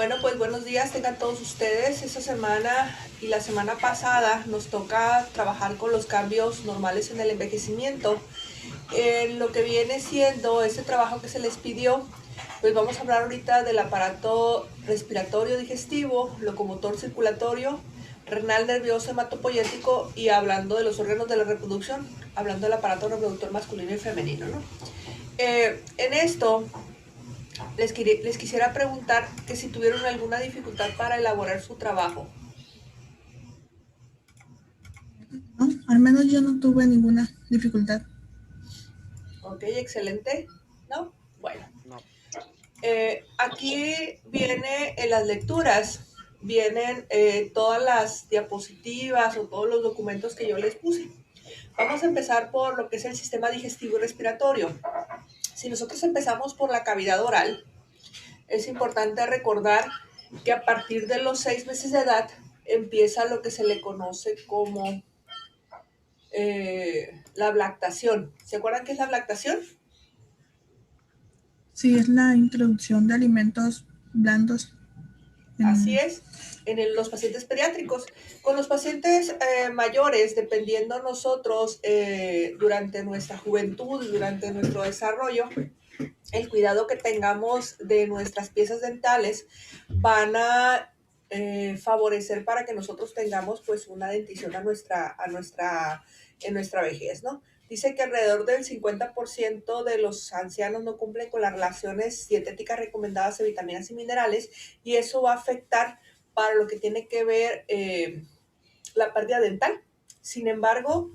Bueno, pues buenos días tengan todos ustedes. Esta semana y la semana pasada nos toca trabajar con los cambios normales en el envejecimiento. En lo que viene siendo ese trabajo que se les pidió, pues vamos a hablar ahorita del aparato respiratorio digestivo, locomotor circulatorio, renal nervioso hematopoyético y hablando de los órganos de la reproducción, hablando del aparato reproductor masculino y femenino, ¿no? En esto les quisiera preguntar que si tuvieron alguna dificultad para elaborar su trabajo. No, al menos yo no tuve ninguna dificultad. Ok, excelente. ¿No? Bueno. No. Aquí viene en las lecturas, vienen todas las diapositivas o todos los documentos que yo les puse. Vamos a empezar por lo que es el sistema digestivo y respiratorio. Si nosotros empezamos por la cavidad oral, es importante recordar que a partir de los 6 meses de edad empieza lo que se le conoce como la lactación. ¿Se acuerdan qué es la lactación? Sí, es la introducción de alimentos blandos. Así En, es, los pacientes pediátricos. Con los pacientes mayores, dependiendo nosotros durante nuestra juventud, durante nuestro desarrollo, el cuidado que tengamos de nuestras piezas dentales van a favorecer para que nosotros tengamos pues una dentición en nuestra vejez, ¿no? Dice que alrededor del 50% de los ancianos no cumplen con las relaciones dietéticas recomendadas de vitaminas y minerales y eso va a afectar para lo que tiene que ver la pérdida dental. Sin embargo,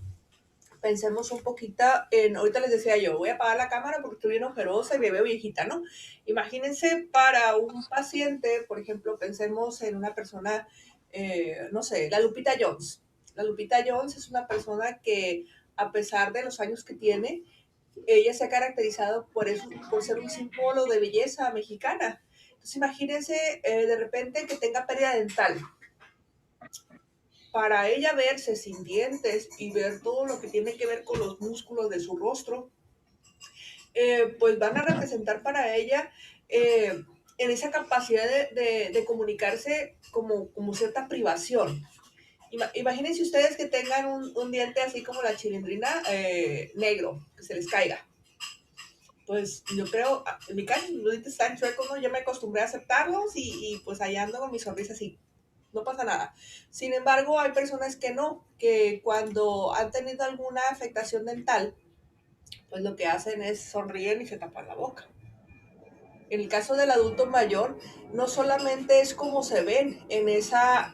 pensemos un poquito en, ahorita les decía yo, voy a apagar la cámara porque estoy bien ojerosa y me veo viejita, ¿no? Imagínense para un paciente, por ejemplo, pensemos en una persona, no sé, la Lupita Jones. La Lupita Jones es una persona que, a pesar de los años que tiene, ella se ha caracterizado por eso, por ser un símbolo de belleza mexicana. Entonces, imagínense de repente que tenga pérdida dental para ella verse sin dientes y ver todo lo que tiene que ver con los músculos de su rostro, pues van a representar para ella en esa capacidad de comunicarse como cierta privación. Imagínense ustedes que tengan un diente así como la chilindrina negro, que se les caiga. Pues yo creo, en mi caso, los dientes están chuecos, ¿no? Yo me acostumbré a aceptarlos y pues allá ando con mi sonrisa así, no pasa nada. Sin embargo, hay personas que no, que cuando han tenido alguna afectación dental, pues lo que hacen es sonríen y se tapan la boca. En el caso del adulto mayor, no solamente es como se ven en esa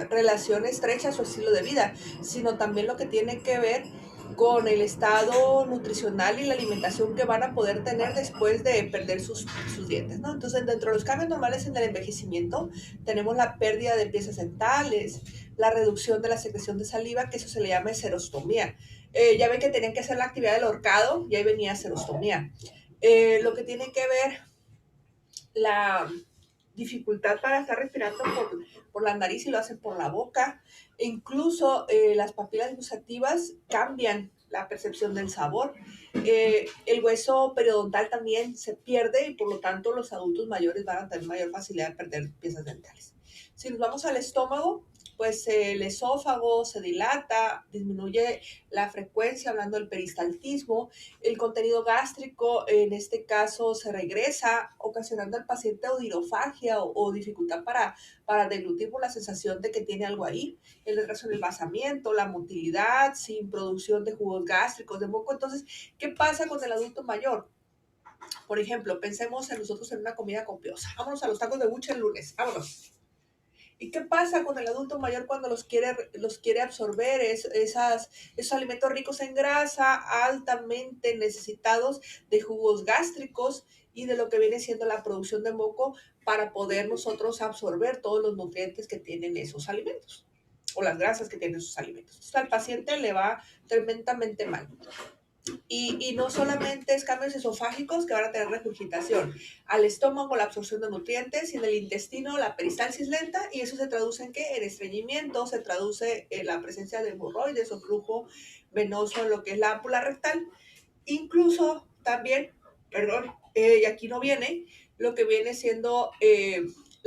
relación estrecha a su estilo de vida, sino también lo que tiene que ver con el estado nutricional y la alimentación que van a poder tener después de perder sus dientes, ¿no? Entonces, dentro de los cambios normales en el envejecimiento, tenemos la pérdida de piezas dentales, la reducción de la secreción de saliva, que eso se le llama serostomía. Ya ven que tenían que hacer la actividad del horcado y ahí venía serostomía. Lo que tiene que ver la dificultad para estar respirando por la nariz y lo hacen por la boca. E incluso las papilas gustativas cambian la percepción del sabor. El hueso periodontal también se pierde y por lo tanto los adultos mayores van a tener mayor facilidad de perder piezas dentales. Si nos vamos al estómago, pues el esófago se dilata, disminuye la frecuencia, hablando del peristaltismo, el contenido gástrico en este caso se regresa, ocasionando al paciente odirofagia o dificultad para deglutir por la sensación de que tiene algo ahí, el retraso en el basamiento, la motilidad, sin producción de jugos gástricos, de moco. Entonces, ¿qué pasa con el adulto mayor? Por ejemplo, pensemos en nosotros en una comida copiosa. Vámonos a los tacos de buche el lunes, vámonos. ¿Y qué pasa con el adulto mayor cuando los quiere absorber? Esos alimentos ricos en grasa, altamente necesitados de jugos gástricos y de lo que viene siendo la producción de moco para poder nosotros absorber todos los nutrientes que tienen esos alimentos o las grasas que tienen esos alimentos. Entonces, al paciente le va tremendamente mal. Y no solamente es cambios esofágicos que van a tener regurgitación, al estómago la absorción de nutrientes y en el intestino la peristalsis lenta y eso se traduce en qué? En estreñimiento, se traduce en la presencia de hemorroides o flujo venoso en lo que es la ámpula rectal. Incluso también, perdón, y aquí no viene, lo que viene siendo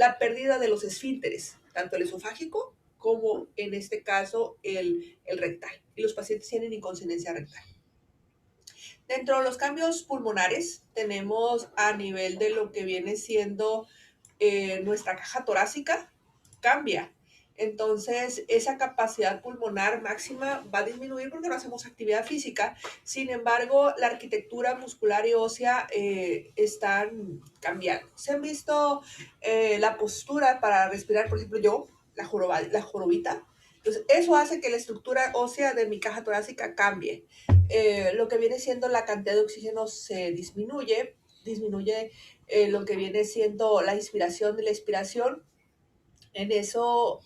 la pérdida de los esfínteres, tanto el esofágico como en este caso el rectal. Y los pacientes tienen incontinencia rectal. Dentro de los cambios pulmonares tenemos a nivel de lo que viene siendo nuestra caja torácica, cambia. Entonces, esa capacidad pulmonar máxima va a disminuir porque no hacemos actividad física. Sin embargo, la arquitectura muscular y ósea están cambiando. Se han visto la postura para respirar, por ejemplo, yo, la jorobita. Entonces, eso hace que la estructura ósea de mi caja torácica cambie. Lo que viene siendo la cantidad de oxígeno se disminuye lo que viene siendo la inspiración y la expiración. En eso,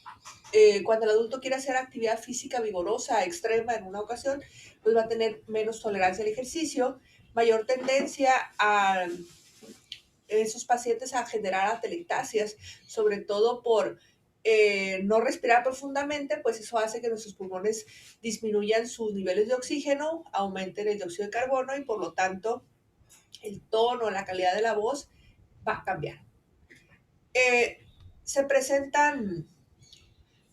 cuando el adulto quiere hacer actividad física vigorosa, extrema en una ocasión, pues va a tener menos tolerancia al ejercicio, mayor tendencia a esos pacientes a generar atelectasias, sobre todo por no respirar profundamente, pues eso hace que nuestros pulmones disminuyan sus niveles de oxígeno, aumenten el dióxido de carbono y por lo tanto el tono, la calidad de la voz va a cambiar. Se presentan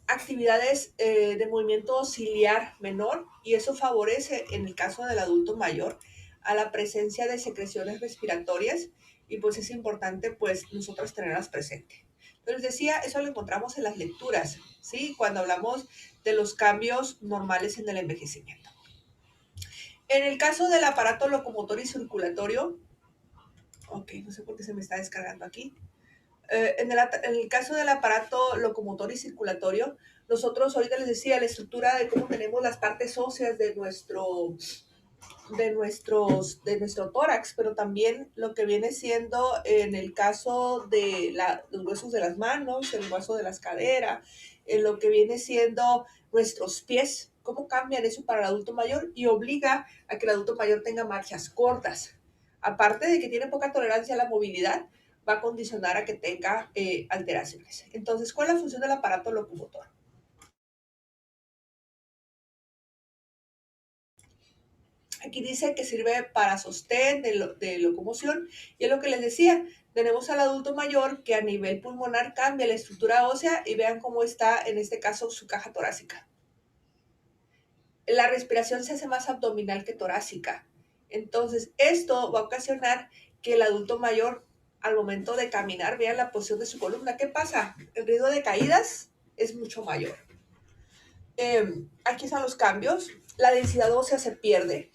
actividades de movimiento ciliar menor y eso favorece en el caso del adulto mayor a la presencia de secreciones respiratorias y pues es importante pues nosotros tenerlas presentes. Entonces decía, eso lo encontramos en las lecturas, ¿sí? Cuando hablamos de los cambios normales en el envejecimiento. En el caso del aparato locomotor y circulatorio, ok, no sé por qué se me está descargando aquí. En el caso del aparato locomotor y circulatorio, nosotros ahorita les decía la estructura de cómo tenemos las partes óseas de nuestro tórax, pero también lo que viene siendo en el caso de los huesos de las manos, el hueso de las caderas, en lo que viene siendo nuestros pies, cómo cambian eso para el adulto mayor y obliga a que el adulto mayor tenga marchas cortas. Aparte de que tiene poca tolerancia a la movilidad, va a condicionar a que tenga alteraciones. Entonces, ¿cuál es la función del aparato locomotor? Aquí dice que sirve para sostén de locomoción y es lo que les decía, tenemos al adulto mayor que a nivel pulmonar cambia la estructura ósea y vean cómo está en este caso su caja torácica. La respiración se hace más abdominal que torácica. Entonces, esto va a ocasionar que el adulto mayor al momento de caminar vea la posición de su columna. ¿Qué pasa? El riesgo de caídas es mucho mayor. Aquí están los cambios. La densidad ósea se pierde.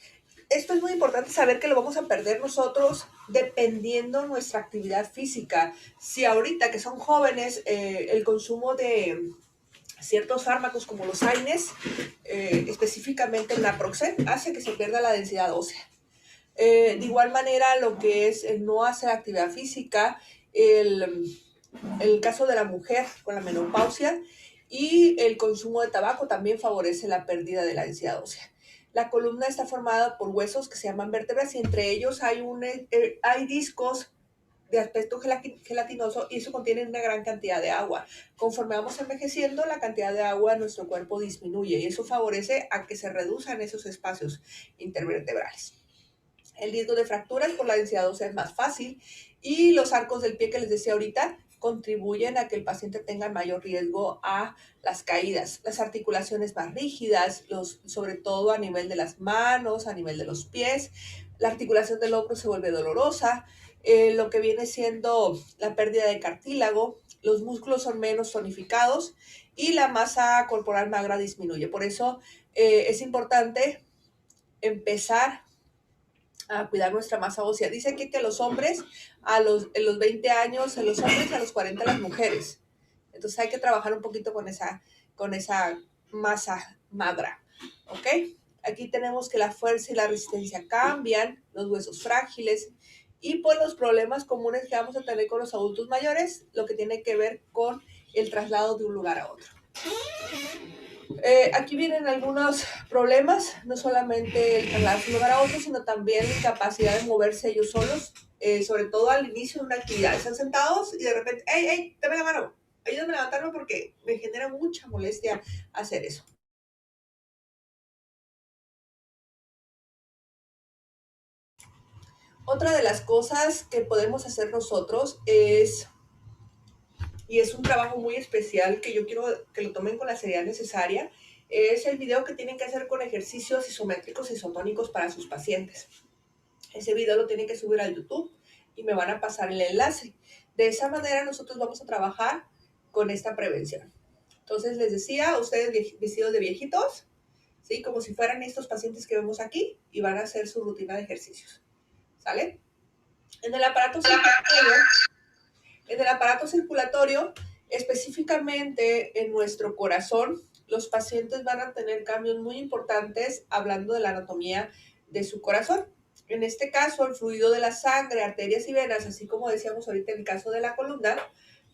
Esto es muy importante saber que lo vamos a perder nosotros dependiendo nuestra actividad física. Si ahorita que son jóvenes, el consumo de ciertos fármacos como los AINES, específicamente el naproxen, hace que se pierda la densidad ósea. De igual manera, lo que es el no hacer actividad física, el caso de la mujer con la menopausia y el consumo de tabaco también favorece la pérdida de la densidad ósea. La columna está formada por huesos que se llaman vértebras y entre ellos hay discos de aspecto gelatinoso y eso contiene una gran cantidad de agua. Conforme vamos envejeciendo, la cantidad de agua en nuestro cuerpo disminuye y eso favorece a que se reduzcan esos espacios intervertebrales. El riesgo de fracturas por la densidad ósea es más fácil y los arcos del pie que les decía ahorita contribuyen a que el paciente tenga mayor riesgo a las caídas. Las articulaciones más rígidas, sobre todo a nivel de las manos, a nivel de los pies. La articulación del hombro se vuelve dolorosa. Lo que viene siendo la pérdida de cartílago, los músculos son menos tonificados y la masa corporal magra disminuye. Por eso es importante empezar a cuidar nuestra masa ósea. Dice aquí que los hombres en los 20 años, en los hombres, a los 40 las mujeres. Entonces hay que trabajar un poquito con esa masa magra, ¿ok? Aquí tenemos que la fuerza y la resistencia cambian, los huesos frágiles y por los problemas comunes que vamos a tener con los adultos mayores, lo que tiene que ver con el traslado de un lugar a otro. Aquí vienen algunos problemas, no solamente el traslado de un lugar a otro, sino también la incapacidad de moverse ellos solos, sobre todo al inicio de una actividad. Están sentados y de repente, ¡hey, dame la mano! Ayúdame a levantarme porque me genera mucha molestia hacer eso. Otra de las cosas que podemos hacer nosotros es y es un trabajo muy especial que yo quiero que lo tomen con la seriedad necesaria. Es el video que tienen que hacer con ejercicios isométricos y isotónicos para sus pacientes. Ese video lo tienen que subir al YouTube y me van a pasar el enlace. De esa manera nosotros vamos a trabajar con esta prevención. Entonces les decía, ustedes vestidos de viejitos, ¿sí? Como si fueran estos pacientes que vemos aquí y van a hacer su rutina de ejercicios. ¿Sale? En el aparato circulatorio, específicamente en nuestro corazón, los pacientes van a tener cambios muy importantes hablando de la anatomía de su corazón. En este caso, el fluido de la sangre, arterias y venas, así como decíamos ahorita en el caso de la columna,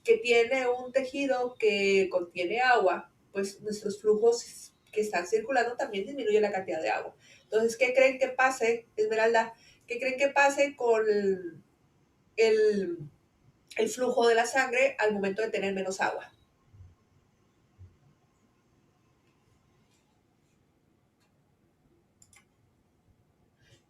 que tiene un tejido que contiene agua, pues nuestros flujos que están circulando también disminuyen la cantidad de agua. Entonces, ¿qué creen que pase, Esmeralda? ¿Qué creen que pase con el flujo de la sangre al momento de tener menos agua?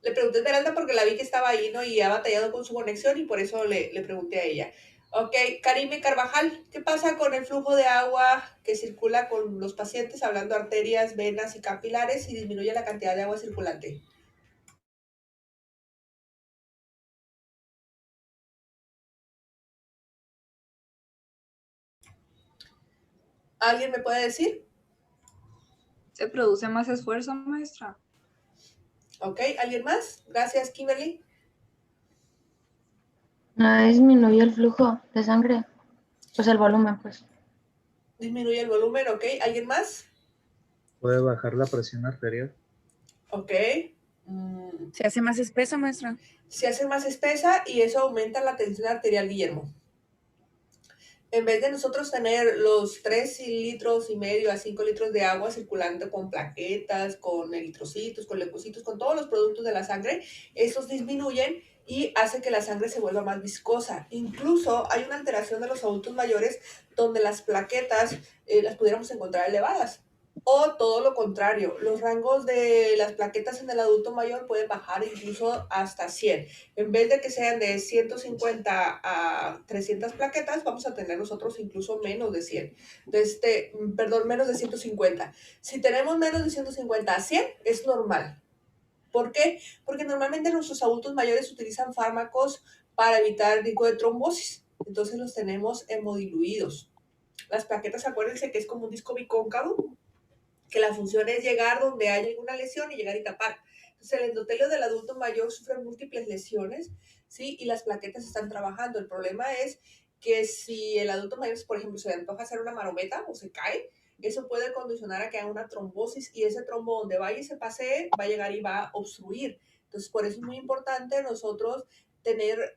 Le pregunté a Esmeralda porque la vi que estaba ahí, ¿no? Y ha batallado con su conexión y por eso le pregunté a ella. Ok, Karime Carvajal, ¿qué pasa con el flujo de agua que circula con los pacientes, hablando de arterias, venas y capilares, y disminuye la cantidad de agua circulante? ¿Alguien me puede decir? Se produce más esfuerzo, maestra. Ok, ¿alguien más? Gracias, Kimberly. No disminuye el flujo de sangre, pues el volumen, pues. Disminuye el volumen, ok. ¿Alguien más? Puede bajar la presión arterial. Ok. Se hace más espesa, maestra. Se hace más espesa y eso aumenta la tensión arterial, Guillermo. En vez de nosotros tener los 3,5 litros a 5 litros de agua circulando con plaquetas, con eritrocitos, con leucocitos, con todos los productos de la sangre, esos disminuyen y hace que la sangre se vuelva más viscosa. Incluso hay una alteración de los adultos mayores donde las plaquetas las pudiéramos encontrar elevadas. O todo lo contrario, los rangos de las plaquetas en el adulto mayor pueden bajar incluso hasta 100. En vez de que sean de 150 a 300 plaquetas, vamos a tener nosotros incluso menos de 100. Menos de 150. Si tenemos menos de 150 a 100, es normal. ¿Por qué? Porque normalmente nuestros adultos mayores utilizan fármacos para evitar el riesgo de trombosis. Entonces los tenemos hemodiluidos. Las plaquetas, acuérdense que es como un disco bicóncavo, que la función es llegar donde hay alguna lesión y llegar y tapar. Entonces, el endotelio del adulto mayor sufre múltiples lesiones, ¿sí? Y las plaquetas están trabajando. El problema es que si el adulto mayor, por ejemplo, se le antoja hacer una marometa o se cae, eso puede condicionar a que haya una trombosis y ese trombo donde vaya y se pasee va a llegar y va a obstruir. Entonces, por eso es muy importante nosotros tener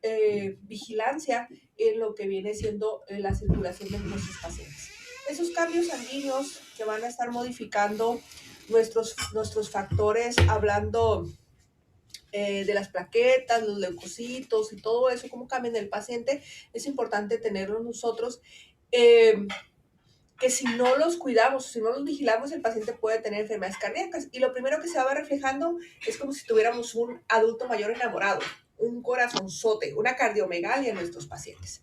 vigilancia en lo que viene siendo la circulación de nuestros pacientes. Esos cambios sanguíneos que van a estar modificando nuestros factores, hablando de las plaquetas, los leucocitos y todo eso, cómo cambian el paciente, es importante tenerlos nosotros, que si no los cuidamos, si no los vigilamos, el paciente puede tener enfermedades cardíacas. Y lo primero que se va reflejando es como si tuviéramos un adulto mayor enamorado, un corazonzote, una cardiomegalia en nuestros pacientes.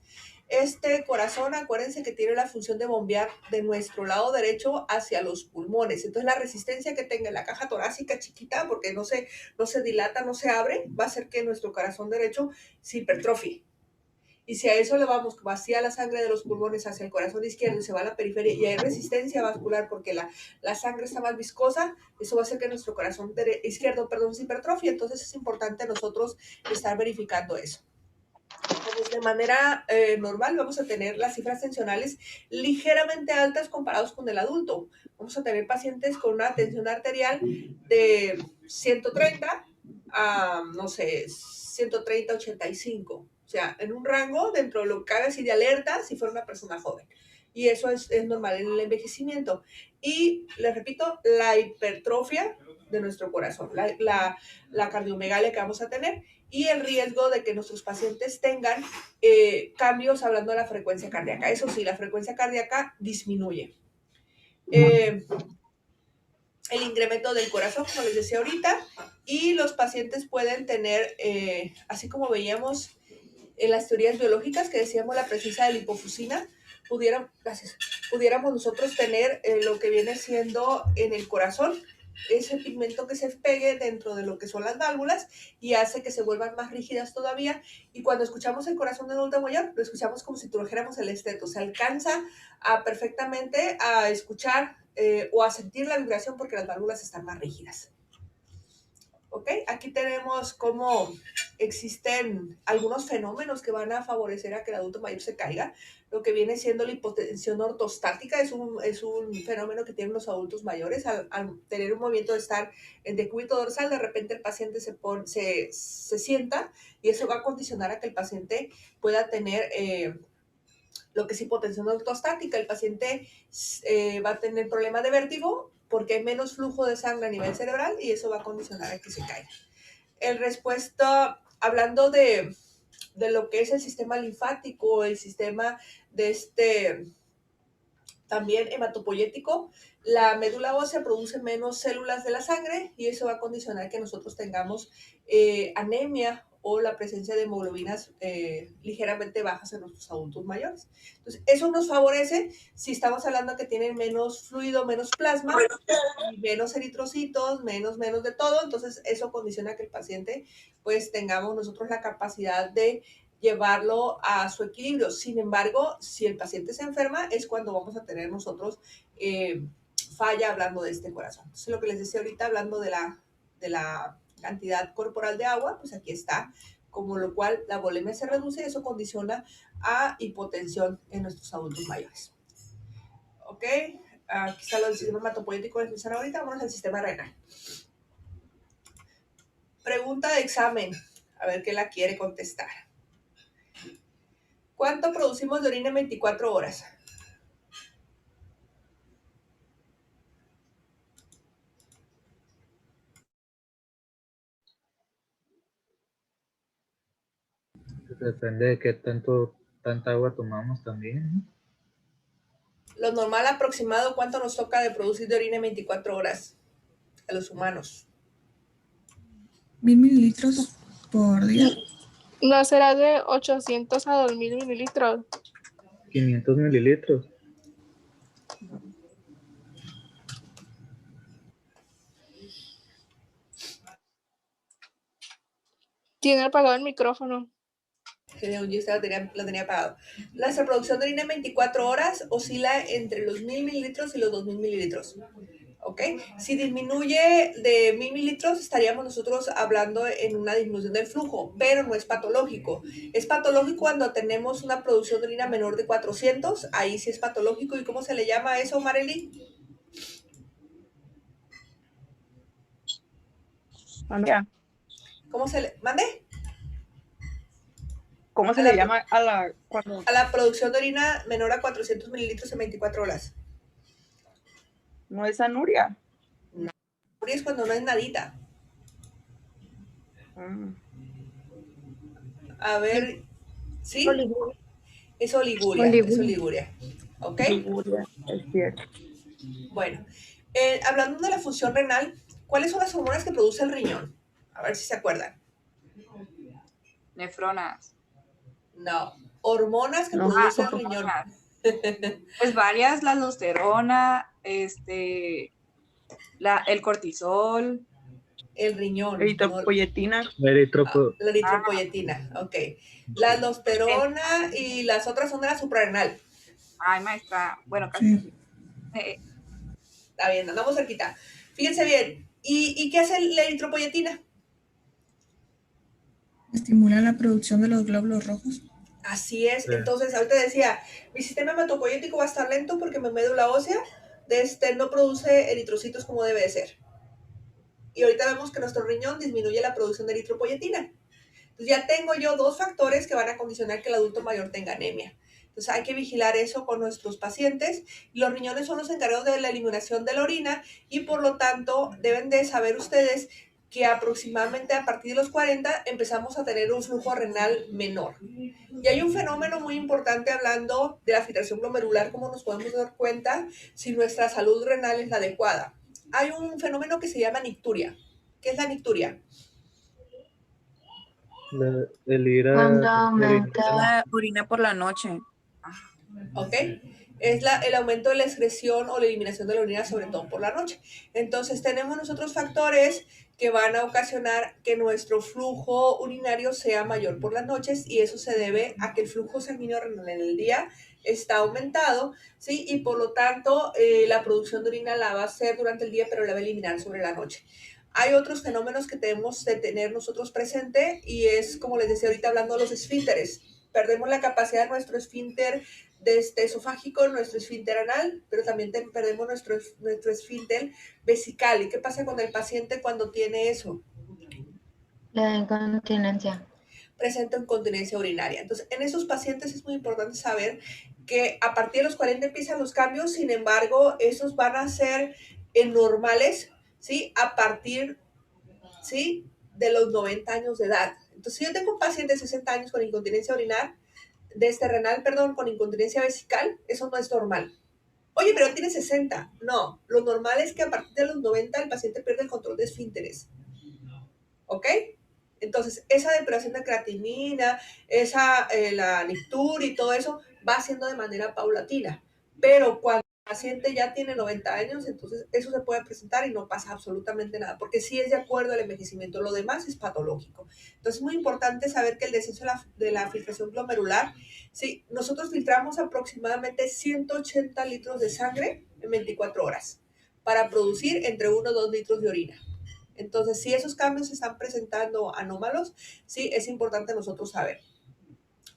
Este corazón, acuérdense que tiene la función de bombear de nuestro lado derecho hacia los pulmones. Entonces, la resistencia que tenga en la caja torácica chiquita, porque no se dilata, no se abre, va a hacer que nuestro corazón derecho se hipertrofie. Y si a eso le vamos, vacía la sangre de los pulmones hacia el corazón izquierdo y se va a la periferia y hay resistencia vascular porque la sangre está más viscosa, eso va a hacer que nuestro corazón izquierdo, se hipertrofie. Entonces es importante nosotros estar verificando eso. Entonces, de manera normal vamos a tener las cifras tensionales ligeramente altas comparados con el adulto. Vamos a tener pacientes con una tensión arterial de 130 a, no sé, 130, 85. O sea, en un rango dentro de lo que cabe así de alerta si fuera una persona joven. Y eso es normal en el envejecimiento. Y les repito, la hipertrofia de nuestro corazón, la cardiomegalia que vamos a tener y el riesgo de que nuestros pacientes tengan cambios hablando de la frecuencia cardíaca. Eso sí, la frecuencia cardíaca disminuye. El incremento del corazón, como les decía ahorita, y los pacientes pueden tener, así como veíamos en las teorías biológicas que decíamos la presencia de lipofusina, pudiéramos nosotros tener lo que viene siendo en el corazón, ese pigmento que se pegue dentro de lo que son las válvulas y hace que se vuelvan más rígidas todavía. Y cuando escuchamos el corazón del adulto mayor, lo escuchamos como si trajéramos el esteto. Se alcanza perfectamente a escuchar o a sentir la vibración porque las válvulas están más rígidas. ¿Ok? Aquí tenemos cómo existen algunos fenómenos que van a favorecer a que el adulto mayor se caiga. Lo que viene siendo la hipotensión ortostática es un fenómeno que tienen los adultos mayores. Al tener un movimiento de estar en decúbito dorsal, de repente el paciente se sienta y eso va a condicionar a que el paciente pueda tener lo que es hipotensión ortostática. El paciente va a tener problemas de vértigo porque hay menos flujo de sangre a nivel cerebral y eso va a condicionar a que se caiga. El respuesta, hablando de lo que es el sistema linfático, el sistema de también hematopoyético, la médula ósea produce menos células de la sangre y eso va a condicionar que nosotros tengamos anemia o la presencia de hemoglobinas ligeramente bajas en nuestros adultos mayores. Entonces, eso nos favorece si estamos hablando que tienen menos fluido, menos plasma, y menos eritrocitos, menos de todo. Entonces, eso condiciona que el paciente, pues, tengamos nosotros la capacidad de llevarlo a su equilibrio. Sin embargo, si el paciente se enferma, es cuando vamos a tener nosotros falla hablando de este corazón. Entonces, lo que les decía ahorita, hablando de la cantidad corporal de agua, pues aquí está, como lo cual la volemia se reduce y eso condiciona a hipotensión en nuestros adultos mayores. ¿Ok? Aquí está el sistema hematopoyético que les mencioné ahorita, vamos al sistema renal. Pregunta de examen, a ver qué la quiere contestar. ¿Cuánto producimos de orina en 24 horas? Depende de qué tanta agua tomamos también, ¿no? Lo normal aproximado, ¿cuánto nos toca de producir de orina en 24 horas a los humanos? 1000 mililitros por día. ¿No será de 800 a 2000 mililitros? 500 mililitros. Tiene apagado el micrófono. Yo usted la tenía apagado. La producción de orina en 24 horas oscila entre los 1000 mililitros y los 2000 mililitros. ¿Ok? Si disminuye de 1000 mililitros, estaríamos nosotros hablando en una disminución del flujo, pero no es patológico. Es patológico cuando tenemos una producción de orina menor de 400, ahí sí es patológico. ¿Y cómo se le llama eso, Marely? ¿Cómo se le mande? ¿Cómo se le llama a la producción de orina menor a 400 mililitros en 24 horas? ¿No es anuria? No. Anuria es cuando no es nadita. A ver, ¿sí? Oliguria. Es oliguria. Es oliguria. ¿Ok? Oliguria, es cierto. Bueno, hablando de la función renal, ¿cuáles son las hormonas que produce el riñón? A ver si se acuerdan. Nefronas. No, hormonas que produce el riñón. Pues varias, la aldosterona, el cortisol. El riñón. Eritropoyetina. La eritropoyetina, ok. La aldosterona y las otras son de la suprarrenal. Ay, maestra, bueno, casi. Sí. Está bien, andamos cerquita. Fíjense bien, ¿y qué hace la eritropoyetina? Estimula la producción de los glóbulos rojos. Así es, entonces ahorita decía, mi sistema hematopoyético va a estar lento porque mi médula ósea no produce eritrocitos como debe de ser. Y ahorita vemos que nuestro riñón disminuye la producción de eritropoyetina. Entonces ya tengo yo dos factores que van a condicionar que el adulto mayor tenga anemia. Entonces hay que vigilar eso con nuestros pacientes. Los riñones son los encargados de la eliminación de la orina y por lo tanto deben de saber ustedes que aproximadamente a partir de los 40 empezamos a tener un flujo renal menor. Y hay un fenómeno muy importante hablando de la filtración glomerular, como nos podemos dar cuenta si nuestra salud renal es la adecuada. Hay un fenómeno que se llama nicturia. ¿Qué es la nicturia? El ir a Cuando aumenta la orina por la noche. ¿ok? Es el aumento de la excreción o la eliminación de la orina, sobre todo por la noche. Entonces tenemos nosotros factores que van a ocasionar que nuestro flujo urinario sea mayor por las noches, y eso se debe a que el flujo sanguíneo renal en el día está aumentado, ¿sí? Y por lo tanto la producción de orina la va a hacer durante el día, pero la va a eliminar sobre la noche. Hay otros fenómenos que debemos de tener nosotros presente, y es, como les decía ahorita, hablando de los esfínteres. Perdemos la capacidad de nuestro esfínter esofágico, nuestro esfínter anal, pero también perdemos nuestro esfínter vesical. ¿Y qué pasa con el paciente cuando tiene eso? La incontinencia. Presenta incontinencia urinaria. Entonces, en esos pacientes es muy importante saber que a partir de los 40 empiezan los cambios. Sin embargo, esos van a ser normales, ¿sí? A partir, ¿sí?, de los 90 años de edad. Entonces, si yo tengo un paciente de 60 años con incontinencia renal, con incontinencia vesical, eso no es normal. Oye, pero tiene 60. No, lo normal es que a partir de los 90 el paciente pierde el control de esfínteres. ¿Ok? Entonces, esa depuración de creatinina, la Nictur y todo eso va haciendo de manera paulatina. Pero cuando el paciente ya tiene 90 años, entonces eso se puede presentar y no pasa absolutamente nada, porque sí es de acuerdo al envejecimiento. Lo demás es patológico. Entonces, es muy importante saber que el descenso de la filtración glomerular, sí, nosotros filtramos aproximadamente 180 litros de sangre en 24 horas para producir entre 1 o 2 litros de orina. Entonces, si esos cambios se están presentando anómalos, sí, es importante nosotros saber.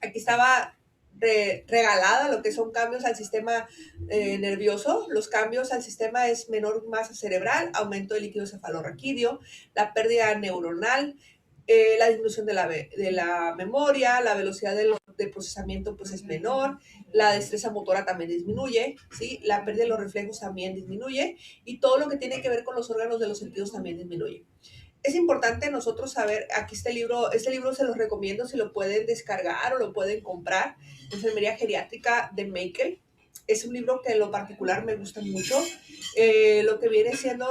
Aquí estaba regalada lo que son cambios al sistema nervioso. Los cambios al sistema es menor masa cerebral, aumento del líquido cefalorraquídeo, la pérdida neuronal, la disminución de la memoria, la velocidad del procesamiento pues es menor, la destreza motora también disminuye, ¿sí? La pérdida de los reflejos también disminuye, y todo lo que tiene que ver con los órganos de los sentidos también disminuye. Es importante nosotros saber, aquí este libro se los recomiendo si lo pueden descargar o lo pueden comprar, Enfermería Geriátrica de Meikel. Es un libro que en lo particular me gusta mucho. Lo que viene siendo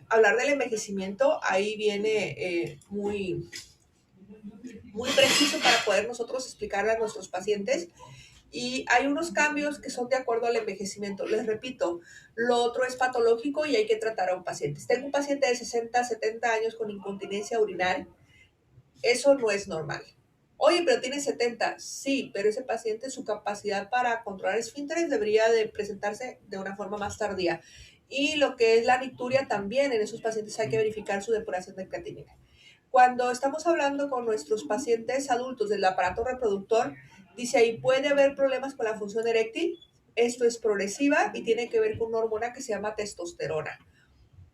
hablar del envejecimiento, ahí viene muy, muy preciso para poder nosotros explicarle a nuestros pacientes. Y hay unos cambios que son de acuerdo al envejecimiento. Les repito, lo otro es patológico y hay que tratar a un paciente. Tengo un paciente de 60, 70 años con incontinencia urinaria. Eso no es normal. Oye, pero tiene 70. Sí, pero ese paciente, su capacidad para controlar esfínteres debería de presentarse de una forma más tardía. Y lo que es la nicturia también, en esos pacientes hay que verificar su depuración de creatinina. Cuando estamos hablando con nuestros pacientes adultos del aparato reproductor, dice ahí, puede haber problemas con la función eréctil. Esto es progresiva y tiene que ver con una hormona que se llama testosterona.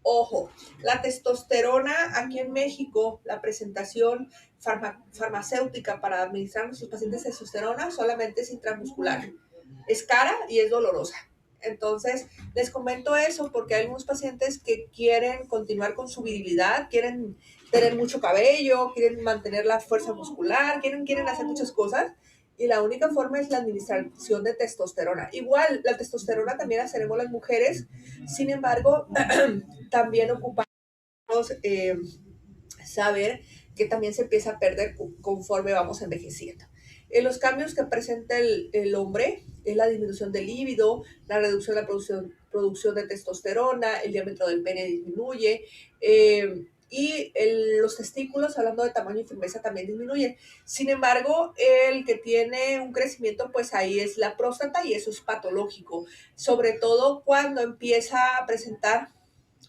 Ojo, la testosterona aquí en México, la presentación farmacéutica para administrar a nuestros pacientes testosterona solamente es intramuscular. Es cara y es dolorosa. Entonces, les comento eso porque hay algunos pacientes que quieren continuar con su virilidad, quieren tener mucho cabello, quieren mantener la fuerza muscular, quieren hacer muchas cosas, y la única forma es la administración de testosterona. Igual, la testosterona también la hacemos las mujeres, sin embargo, también ocupamos saber que también se empieza a perder conforme vamos envejeciendo. Los cambios que presenta el hombre es la disminución del líbido, la reducción de la producción de testosterona, el diámetro del pene disminuye, y los testículos, hablando de tamaño y firmeza, también disminuyen. Sin embargo, el que tiene un crecimiento, pues ahí es la próstata, y eso es patológico, sobre todo cuando empieza a presentar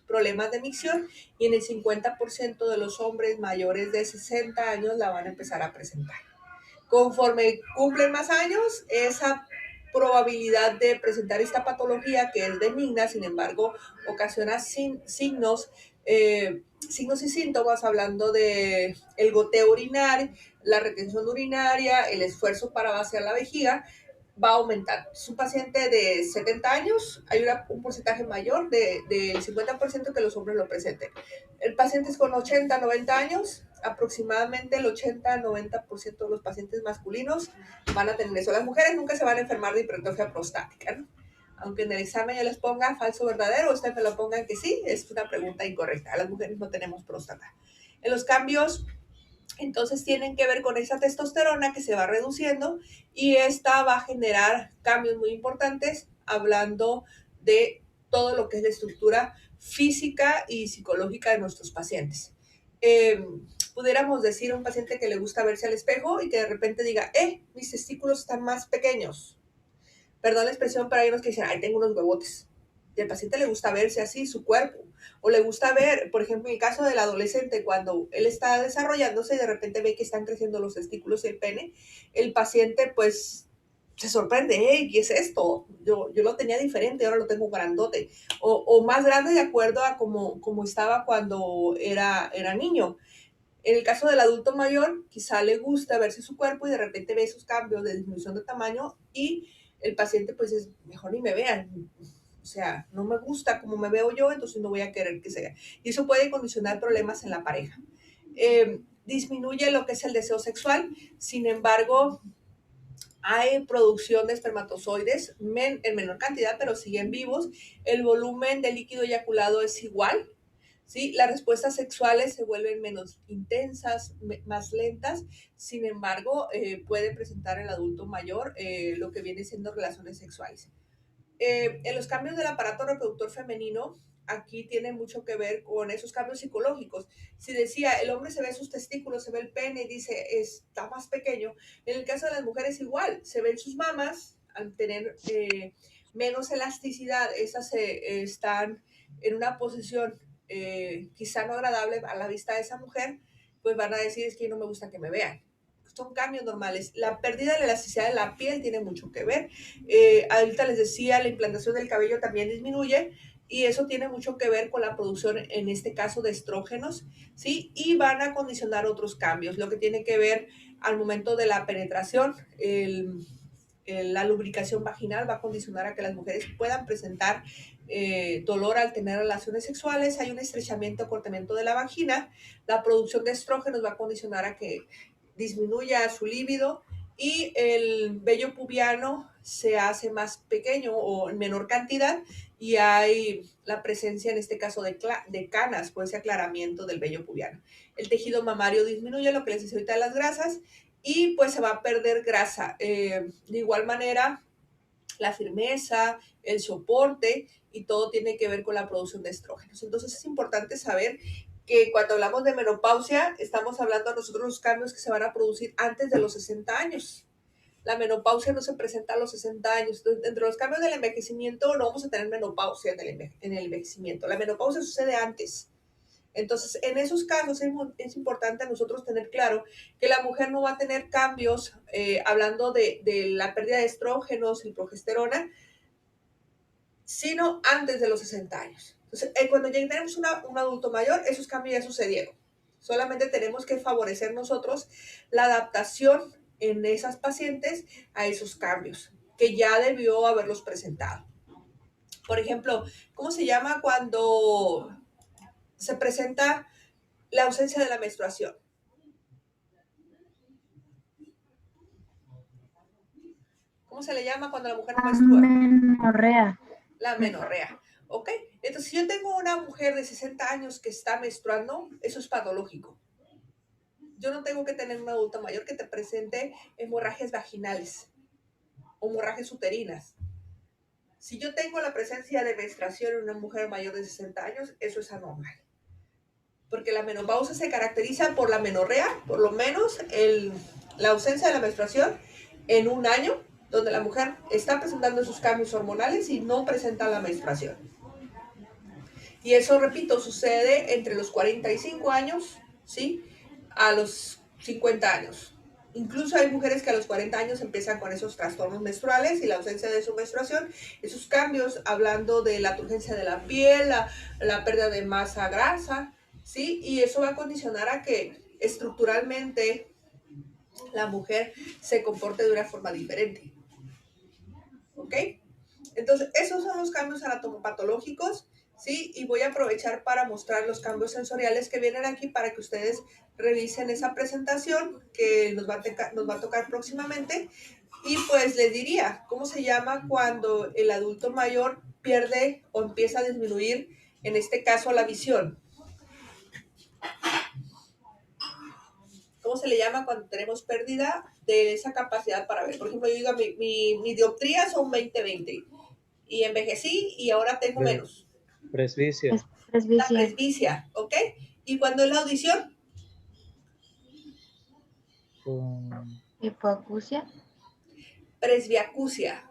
problemas de micción, y en el 50% de los hombres mayores de 60 años la van a empezar a presentar. Conforme cumplen más años, esa probabilidad de presentar esta patología, que es benigna, sin embargo, ocasiona signos y síntomas, hablando de el goteo urinario, la retención urinaria, el esfuerzo para vaciar la vejiga, va a aumentar. Es un paciente de 70 años, hay un porcentaje mayor del 50% que los hombres lo presenten. El paciente es con 80, 90 años, aproximadamente el 80-90% de los pacientes masculinos van a tener eso. Las mujeres nunca se van a enfermar de hipertrofia prostática, ¿no? Aunque en el examen yo les ponga falso o verdadero, ustedes me lo pongan que sí, es una pregunta incorrecta. Las mujeres no tenemos próstata. En los cambios Entonces tienen que ver con esa testosterona que se va reduciendo y esta va a generar cambios muy importantes hablando de todo lo que es la estructura física y psicológica de nuestros pacientes. Pudiéramos decir a un paciente que le gusta verse al espejo y que de repente diga, mis testículos están más pequeños. Perdón la expresión, pero hay unos que dicen, ay, tengo unos huevotes. Y al paciente le gusta verse así, su cuerpo. O le gusta ver, por ejemplo, en el caso del adolescente, cuando él está desarrollándose y de repente ve que están creciendo los testículos y el pene, el paciente pues se sorprende, ¿qué es esto? Yo lo tenía diferente, ahora lo tengo grandote. O más grande de acuerdo a como estaba cuando era niño. En el caso del adulto mayor, quizá le gusta verse su cuerpo y de repente ve esos cambios de disminución de tamaño y el paciente pues es, mejor ni me vean. O sea, no me gusta como me veo yo, entonces no voy a querer que sea. Y eso puede condicionar problemas en la pareja. Disminuye lo que es el deseo sexual, sin embargo, hay producción de espermatozoides en menor cantidad, pero siguen vivos. El volumen de líquido eyaculado es igual, ¿sí? Las respuestas sexuales se vuelven menos intensas, más lentas. Sin embargo, puede presentar el adulto mayor lo que viene siendo relaciones sexuales. En los cambios del aparato reproductor femenino, aquí tiene mucho que ver con esos cambios psicológicos. Si decía, el hombre se ve sus testículos, se ve el pene y dice, está más pequeño. En el caso de las mujeres igual, se ven sus mamas al tener menos elasticidad, esas están en una posición quizá no agradable a la vista de esa mujer, pues van a decir, es que no me gusta que me vean. Son cambios normales. La pérdida de la elasticidad de la piel tiene mucho que ver. Ahorita les decía, la implantación del cabello también disminuye y eso tiene mucho que ver con la producción, en este caso, de estrógenos, ¿sí? Y van a condicionar otros cambios, lo que tiene que ver al momento de la penetración, la lubricación vaginal va a condicionar a que las mujeres puedan presentar dolor al tener relaciones sexuales, hay un estrechamiento, acortamiento de la vagina, la producción de estrógenos va a condicionar a que disminuya su líbido y el vello pubiano se hace más pequeño o en menor cantidad y hay la presencia en este caso de canas por ese aclaramiento del vello pubiano. El tejido mamario disminuye, lo que les decía ahorita de las grasas, y pues se va a perder grasa. De igual manera, la firmeza, el soporte y todo tiene que ver con la producción de estrógenos. Entonces es importante saber que cuando hablamos de menopausia, estamos hablando a nosotros los cambios que se van a producir antes de los 60 años. La menopausia no se presenta a los 60 años. Entonces, entre los cambios del envejecimiento, no vamos a tener menopausia en el envejecimiento. La menopausia sucede antes. Entonces, en esos casos es importante a nosotros tener claro que la mujer no va a tener cambios, hablando de la pérdida de estrógenos y progesterona, sino antes de los 60 años. Entonces, cuando ya tenemos un adulto mayor, esos cambios ya sucedieron. Solamente tenemos que favorecer nosotros la adaptación en esas pacientes a esos cambios, que ya debió haberlos presentado. Por ejemplo, ¿cómo se llama cuando se presenta la ausencia de la menstruación? ¿Cómo se le llama cuando la mujer no menstrua? Menorrea. La menorrea. ¿Ok? Entonces, si yo tengo una mujer de 60 años que está menstruando, eso es patológico. Yo no tengo que tener una adulta mayor que te presente hemorragias vaginales o hemorragias uterinas. Si yo tengo la presencia de menstruación en una mujer mayor de 60 años, eso es anormal. Porque la menopausia se caracteriza por la menorrea, por lo menos la ausencia de la menstruación en un año, donde la mujer está presentando sus cambios hormonales y no presenta la menstruación. Y eso, repito, sucede entre los 45 años, ¿sí?, a los 50 años. Incluso hay mujeres que a los 40 años empiezan con esos trastornos menstruales y la ausencia de su menstruación, esos cambios, hablando de la turgencia de la piel, la pérdida de masa grasa, ¿sí? Y eso va a condicionar a que estructuralmente la mujer se comporte de una forma diferente. ¿Ok? Entonces, esos son los cambios anatomopatológicos, ¿sí? Y voy a aprovechar para mostrar los cambios sensoriales que vienen aquí para que ustedes revisen esa presentación que nos va a tocar próximamente. Y pues les diría, ¿cómo se llama cuando el adulto mayor pierde o empieza a disminuir, en este caso, la visión? ¿Cómo se le llama cuando tenemos pérdida de esa capacidad para ver? Por ejemplo, yo digo, mi dioptría son 20/20 y envejecí y ahora tengo menos. Presbicia. Es La presbicia. presbicia, ¿ok? ¿Y cuando es la audición? Con Hipoacusia. Presbiacusia.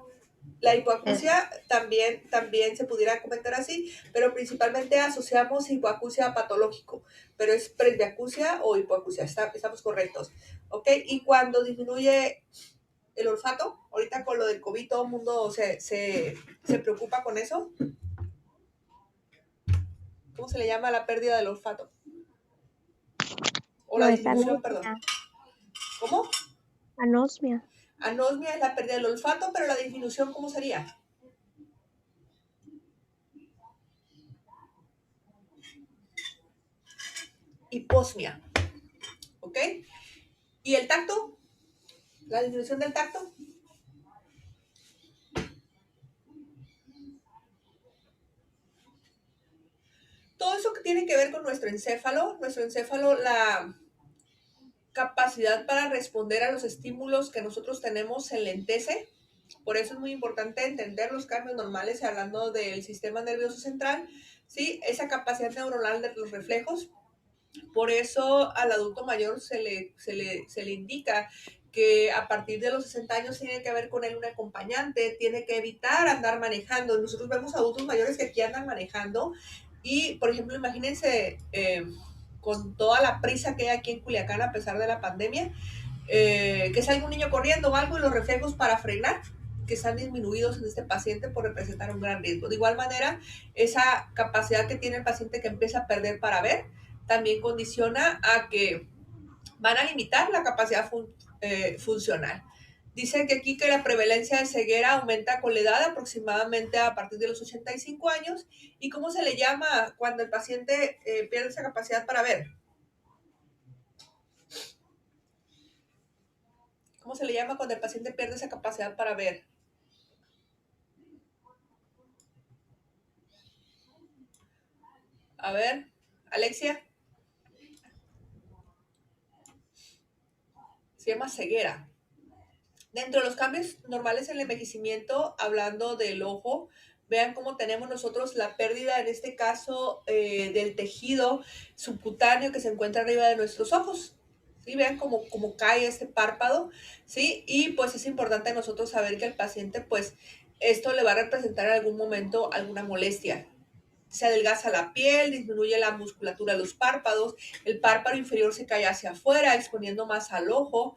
La hipoacusia también se pudiera comentar así, pero principalmente asociamos hipoacusia a patológico, pero es presbiacusia o hipoacusia, estamos correctos, ¿ok? Y cuando disminuye el olfato, ahorita con lo del COVID todo el mundo se preocupa con eso. ¿Cómo se le llama la pérdida del olfato? O la disminución, perdón. ¿Cómo? Anosmia. Anosmia es la pérdida del olfato, pero la disminución, ¿cómo sería? Hiposmia, ¿ok? ¿Y el tacto? ¿La disminución del tacto? Todo eso que tiene que ver con nuestro encéfalo, la capacidad para responder a los estímulos que nosotros tenemos se lentece. Por eso es muy importante entender los cambios normales, hablando del sistema nervioso central, ¿sí? Esa capacidad neuronal de los reflejos. Por eso al adulto mayor se le indica que a partir de los 60 años tiene que haber con él un acompañante, tiene que evitar andar manejando. Nosotros vemos adultos mayores que aquí andan manejando y, por ejemplo, imagínense con toda la prisa que hay aquí en Culiacán a pesar de la pandemia, que salga un niño corriendo o algo y los reflejos para frenar que están disminuidos en este paciente por representar un gran riesgo. De igual manera, esa capacidad que tiene el paciente que empieza a perder para ver también condiciona a que van a limitar la capacidad funcional. Dice que aquí que la prevalencia de ceguera aumenta con la edad aproximadamente a partir de los 85 años. ¿Y cómo se le llama cuando el paciente pierde esa capacidad para ver? ¿Cómo se le llama cuando el paciente pierde esa capacidad para ver? A ver, Alexia. Se llama ceguera. Dentro de los cambios normales en el envejecimiento, hablando del ojo, vean cómo tenemos nosotros la pérdida, en este caso, del tejido subcutáneo que se encuentra arriba de nuestros ojos. ¿Sí? Vean cómo cae este párpado, ¿sí? Y pues es importante nosotros saber que al paciente, pues, esto le va a representar en algún momento alguna molestia. Se adelgaza la piel, disminuye la musculatura de los párpados, el párpado inferior se cae hacia afuera, exponiendo más al ojo.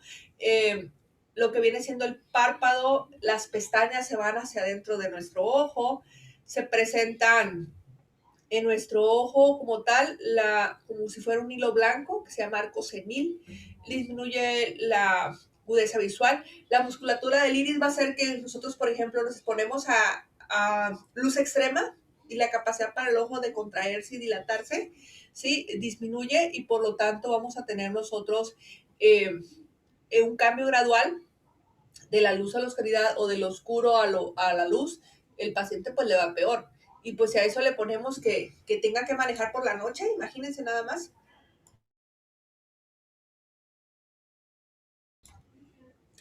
Lo que viene siendo el párpado, las pestañas se van hacia adentro de nuestro ojo, se presentan en nuestro ojo como tal, como si fuera un hilo blanco, que se llama arco senil, disminuye la agudeza visual. La musculatura del iris va a hacer que nosotros, por ejemplo, nos exponemos a luz extrema y la capacidad para el ojo de contraerse y dilatarse, ¿sí? Disminuye y por lo tanto vamos a tener nosotros un cambio gradual de la luz a la oscuridad o del oscuro a la luz. El paciente pues le va peor. Y pues si a eso le ponemos que tenga que manejar por la noche, imagínense nada más.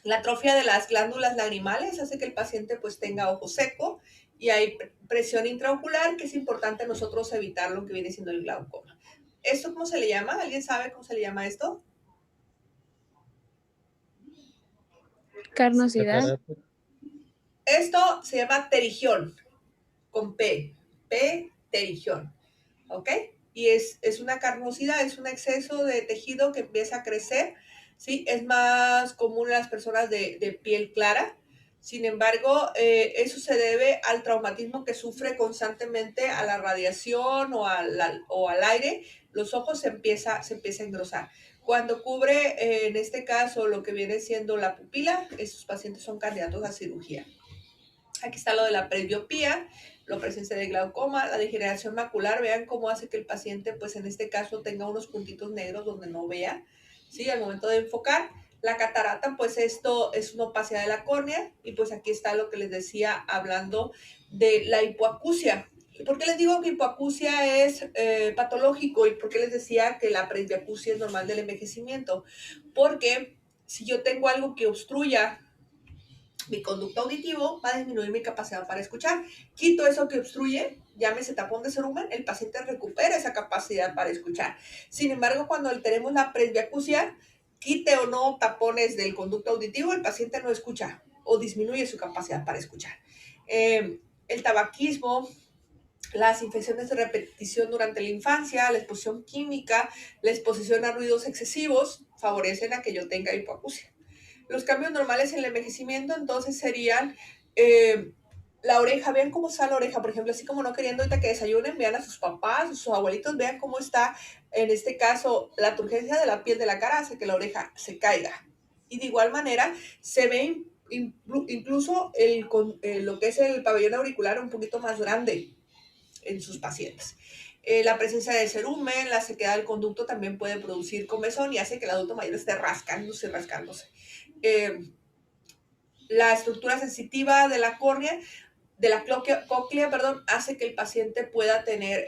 La atrofia de las glándulas lagrimales hace que el paciente pues tenga ojo seco y hay presión intraocular, que es importante nosotros evitar lo que viene siendo el glaucoma. ¿Esto cómo se le llama? ¿Alguien sabe cómo se le llama esto? Carnosidad. Catarata. Esto se llama pterigión, con P, pterigión, ¿ok? Y es una carnosidad, es un exceso de tejido que empieza a crecer, ¿sí? Es más común en las personas de piel clara. Sin embargo, eso se debe al traumatismo que sufre constantemente a la radiación o al aire. Los ojos se empieza a engrosar. Cuando cubre, en este caso, lo que viene siendo la pupila, esos pacientes son candidatos a cirugía. Aquí está lo de la presbiopía, la presencia de glaucoma, la degeneración macular. Vean cómo hace que el paciente, pues en este caso, tenga unos puntitos negros donde no vea, ¿sí? Al momento de enfocar. La catarata, pues esto es una opacidad de la córnea y pues aquí está lo que les decía hablando de la hipoacusia. ¿Y por qué les digo que hipoacusia es patológico? ¿Y por qué les decía que la presbiacusia es normal del envejecimiento? Porque si yo tengo algo que obstruya mi conducto auditivo, va a disminuir mi capacidad para escuchar. Quito eso que obstruye, llámese tapón de cerumen, el paciente recupera esa capacidad para escuchar. Sin embargo, cuando tenemos la presbiacusia, quite o no tapones del conducto auditivo, el paciente no escucha o disminuye su capacidad para escuchar. El tabaquismo, las infecciones de repetición durante la infancia, la exposición química, la exposición a ruidos excesivos favorecen a que yo tenga hipoacusia. Los cambios normales en el envejecimiento entonces serían la oreja, vean cómo está la oreja, por ejemplo, así como no queriendo ahorita que desayunen, vean a sus papás, a sus abuelitos, vean cómo está, en este caso, la turgencia de la piel de la cara hace que la oreja se caiga. Y de igual manera se ve incluso lo que es el pabellón auricular un poquito más grande en sus pacientes. La presencia de cerumen, la sequedad del conducto también puede producir comezón y hace que el adulto mayor esté rascándose. La estructura sensitiva de la córnea, de la cóclea, hace que el paciente pueda tener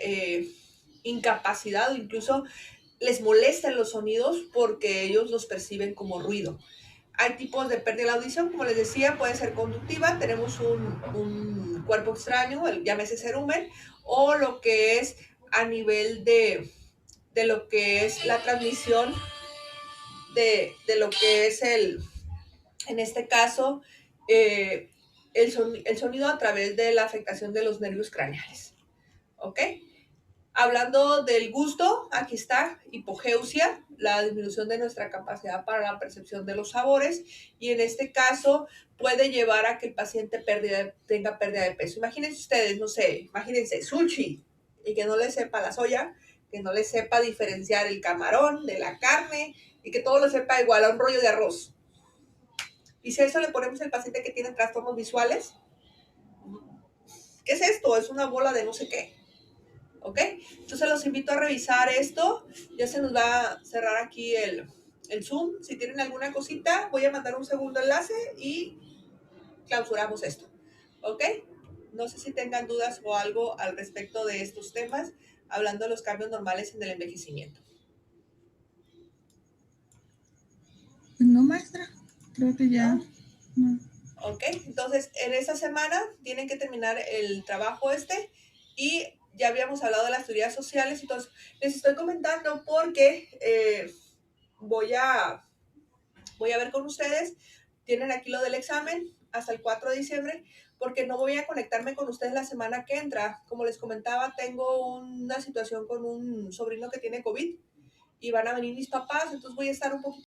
incapacidad o incluso les molesten los sonidos porque ellos los perciben como ruido. Hay tipos de pérdida de la audición, como les decía, puede ser conductiva, tenemos un cuerpo extraño, llámese cerumen, o lo que es a nivel de lo que es la transmisión de lo que es en este caso, el sonido a través de la afectación de los nervios craneales. ¿Ok? Hablando del gusto, aquí está, hipogeusia, la disminución de nuestra capacidad para la percepción de los sabores, y en este caso puede llevar a que el paciente tenga pérdida de peso. Imagínense ustedes, no sé, imagínense sushi, y que no le sepa la soya, que no le sepa diferenciar el camarón de la carne, y que todo lo sepa igual a un rollo de arroz. Y si a eso le ponemos al paciente que tiene trastornos visuales, ¿qué es esto? Es una bola de no sé qué. ¿Ok? Entonces los invito a revisar esto. Ya se nos va a cerrar aquí el Zoom. Si tienen alguna cosita, voy a mandar un segundo enlace y clausuramos esto. ¿Ok? No sé si tengan dudas o algo al respecto de estos temas, hablando de los cambios normales en el envejecimiento. Pues no, maestra. Creo que ya. No. ¿Ok? Entonces, en esta semana tienen que terminar el trabajo y ya habíamos hablado de las teorías sociales. Entonces, les estoy comentando porque voy a ver con ustedes. Tienen aquí lo del examen hasta el 4 de diciembre, porque no voy a conectarme con ustedes la semana que entra. Como les comentaba, tengo una situación con un sobrino que tiene COVID y van a venir mis papás, entonces voy a estar un poquito